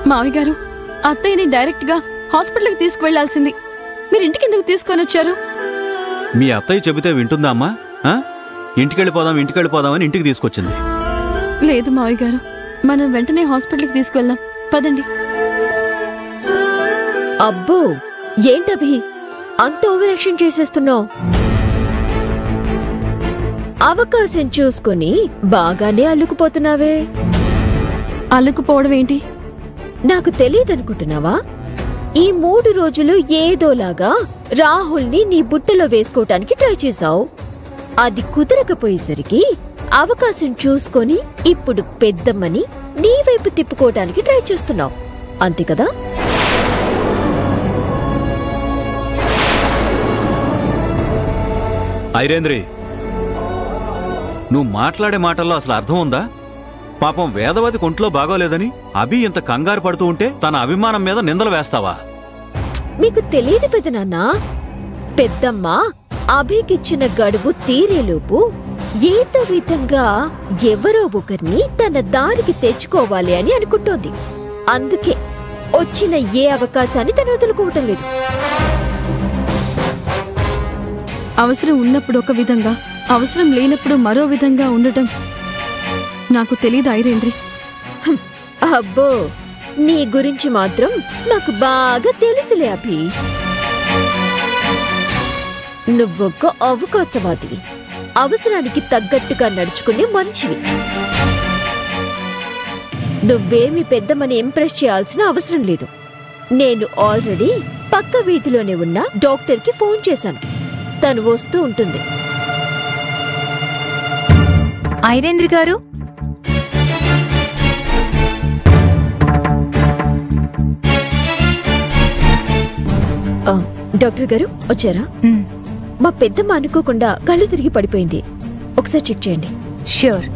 మావి గారు, అత్తయ్యని డైరెక్ట్ గా హాస్పిటల్కి తీసుకువెళ్లాల్సింది. మీరింటికి ఎందుకు తీసుకొని వచ్చారు? మీ అత్తయ్య చెబితే వింటుందా అమ్మా? ఇంటికెళ్ళిపోదామని ఇంటికి తీసుకొచ్చింది. లేదు మావి గారు, మనం వెంటనే హాస్పిటల్కి తీసుకువెళ్దాం. పదండి. అబ్బో, ఏంటభి అంత ఓవర్ యాక్షన్ చేసేస్తున్నావు? అవకాశం చూసుకుని బాగానే అల్లుకుపోతున్నావే. అల్లుకుపోవడం ఏంటి? నాకు తెలియదనుకుంటున్నావా? ఈ 3 రోజులు ఏదోలాగా రాహుల్ని నీ బుట్టలో వేసుకోవటానికి ట్రై చేశావు. అది కుదరకపోయేసరికి అవకాశం చూసుకొని ఇప్పుడు పెద్దమ్మని నీ వైపు తిప్పుకోవటానికి ట్రై చేస్తున్నావు, అంతే కదా? ఐరేంద్రి, నువ్వు మాట్లాడే మాటల్లో అసలు అర్థం ఉందా? పాపం వేదవతి కొంట్లో బాగోలేదని అభి ఇంత కంగారు పడుతూ ఉంటే తన అభిమానం మీద నిందలు వేస్తావా? మీకు తెలియదు పెదనాన్న, పెద్దమ్మ అభికిచ్చిన గడువు తీరేలోపు ఏదో విధంగా ఎవరో ఒకరిని తన దారికి తెచ్చుకోవాలి అని అనుకుంటోంది. అందుకే వచ్చిన ఏ అవకాశాన్ని తను వదులుకోవటం లేదు. అవసరం ఉన్నప్పుడు ఒక విధంగా, అవసరం లేనప్పుడు మరో విధంగా ఉండటం నాకు తెలీదు ఐరేంద్రి. అబ్బో, నీ గురించి మాత్రం నాకు బాగా తెలుసులే అభి. నువ్వొక్క అవకాశవాది, అవసరానికి తగ్గట్టుగా నడుచుకునే మనిషివి. నువ్వేమి పెద్దమని ఇంప్రెస్ చేయాల్సిన అవసరం లేదు. నేను ఆల్రెడీ పక్క వీధిలోనే ఉన్న డాక్టర్కి ఫోన్ చేశాను, తను వస్తూ ఉంటుంది. ఐరేంద్ర గారు, డాక్టర్ గారు వచ్చారా? మా పెద్దమ్మ అనుకోకుండా కళ్ళు తిరిగి పడిపోయింది, ఒకసారి చెక్ చేయండి. ష్యూర్.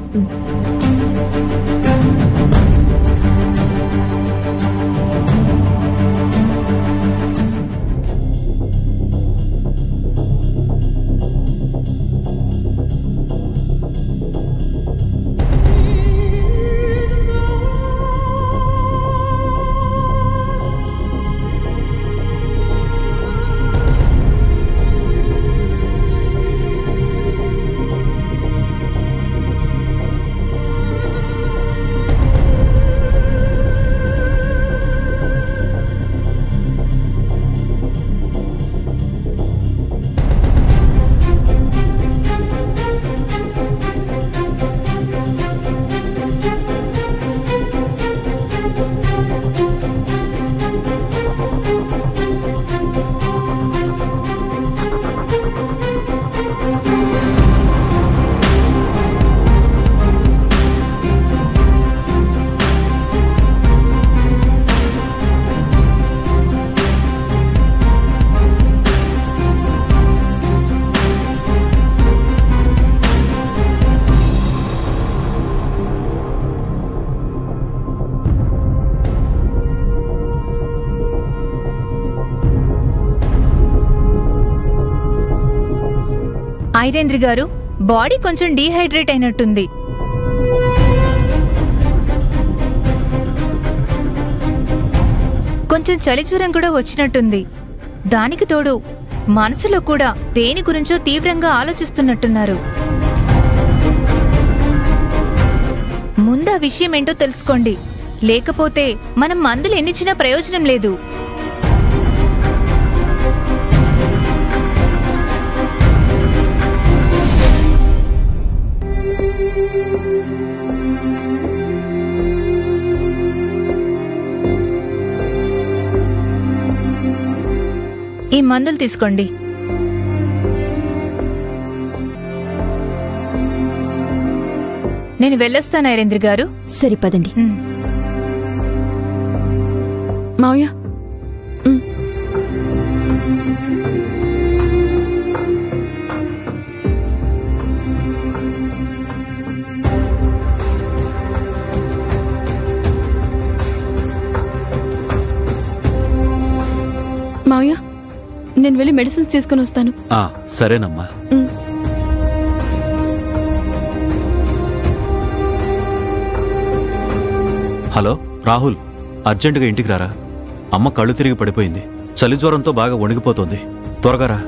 ఐరేంద్ర గారు, బాడీ కొంచెం డీహైడ్రేట్ అయినట్టుంది. కొంచెం చలి జ్వరం కూడా వచ్చినట్టుంది. దానికి తోడు మనసులో కూడా దేని గురించో తీవ్రంగా ఆలోచిస్తున్నట్టున్నారు. ముందు ఆ విషయం ఏంటో తెలుసుకోండి, లేకపోతే మనం మందులు ఎన్నిచ్చినా ప్రయోజనం లేదు. ఈ మందులు తీసుకోండి. నేను వెళ్ళొస్తాను ఐరేంద్ర గారు. సరిపదండి. మావయ్య, మావయ్య, నేను వెళ్ళి మెడిసిన్స్ తీసుకుని వస్తాను. సరేనమ్మా. హలో రాహుల్, అర్జెంటుగా ఇంటికి రారా. అమ్మ కళ్ళు తిరిగి పడిపోయింది. చలి జ్వరంతో బాగా వణిగిపోతోంది. త్వరగా రా.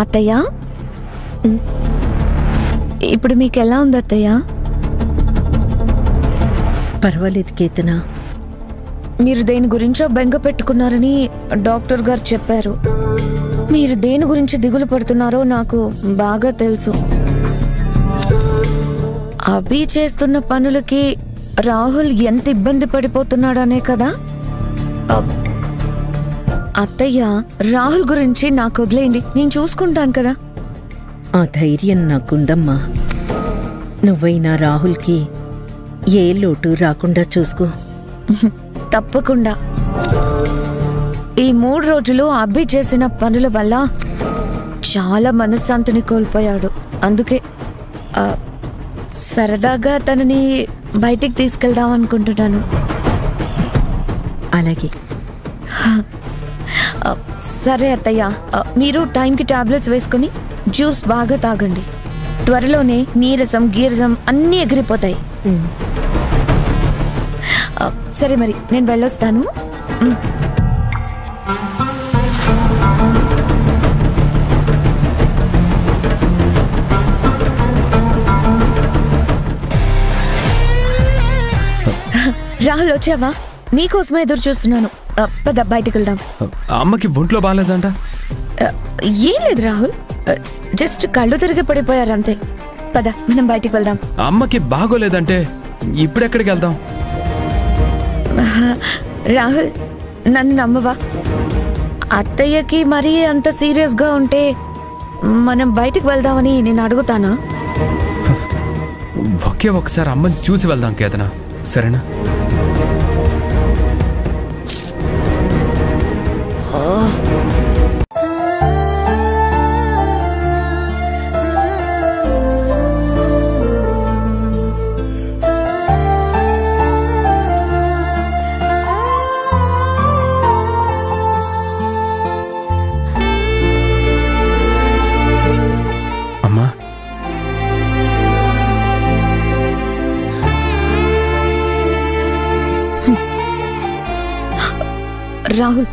అత్తయ్య, ఇప్పుడు మీకెలా ఉంది అత్తయ్య? పర్వాలేదు కేతన. మీరు దేని గురించో బెంగ పెట్టుకున్నారని డాక్టర్ గారు చెప్పారు. మీరు దేని గురించి దిగులు పడుతున్నారో నాకు బాగా తెలుసు. అభి చేస్తున్న పనులకి రాహుల్ ఎంత ఇబ్బంది పడిపోతున్నాడనే కదా. అత్తయ్య, రాహుల్ గురించి నాకు వదిలేయండి, నేను చూసుకుంటాను కదా. ఆ ధైర్యం నాకుందమ్మా. నువ్వైనా రాహుల్కి ఏ లోటు రాకుండా చూసుకో. తప్పకుండా. ఈ 3 రోజులు అభి చేసిన పనుల వల్ల చాలా మనశ్శాంతిని కోల్పోయాడు. అందుకే సరదాగా తనని బయటికి తీసుకెళ్దాం అనుకుంటున్నాను. అలాగే. సరే అత్తయ్య, మీరు టైంకి టాబ్లెట్స్ వేసుకుని జ్యూస్ బాగా తాగండి. త్వరలోనే నీరసం గీరసం అన్నీ ఎగిరిపోతాయి. సరే మరి నేను వెళ్ళొస్తాను. రాహుల్, వచ్చావా? నీకోసమే ఎదురు చూస్తున్నాను. పద, బయటికి వెళ్దాం. అమ్మకి ఒంట్లో బాగాలేదంట. ఏం లేదు రాహుల్, జస్ట్ కళ్ళు తిరిగి పడిపోయారు అంతే. పద, మనం బయటికి వెళ్దాం. అమ్మకి బాగోలేదంటే ఇప్పుడెక్కడికి వెళ్దాం? రాహుల్, నన్ను నమ్మవా? అత్తయ్యకి మరీ అంత సీరియస్గా ఉంటే మనం బయటికి వెళ్దామని నేను అడుగుతానా? ఒకే ఒకసారి అమ్మని చూసి వెళ్దాం కేతన, సరేనా? అమ్మా, రాహుల్,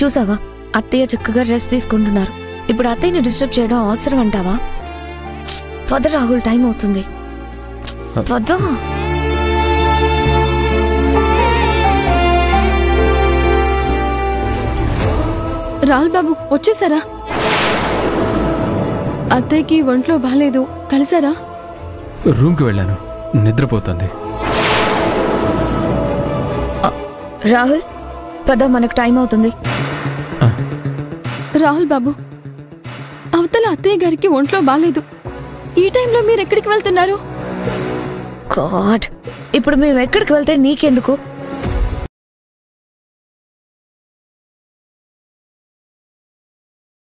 చూసావా? అత్తయ్య చక్కగా రెస్ట్ తీసుకుంటున్నారు. ఇప్పుడు అత్తయ్యని డిస్టర్బ్ చేయడం అవసరం అంటావా? పద రాహుల్, టైం అవుతుంది. పద. రాహుల్ బాబు, వచ్చేసారా? అత్తయ్యకి ఒంట్లో బాలేదు, కలిసారా? రూమ్కి వెళ్ళాను, నిద్రపోతుంది. రాహుల్, పద, మనకు టైం అవుతుంది. రాహుల్ బాబు, అవతల అత్తయ్య గారికి ఒంట్లో బాలేదు. ఈ టైంలో మీరు ఎక్కడికి వెళ్తున్నారు? గాడ్, ఇప్పుడు మేము ఎక్కడికి వెళ్తే నీకెందుకు?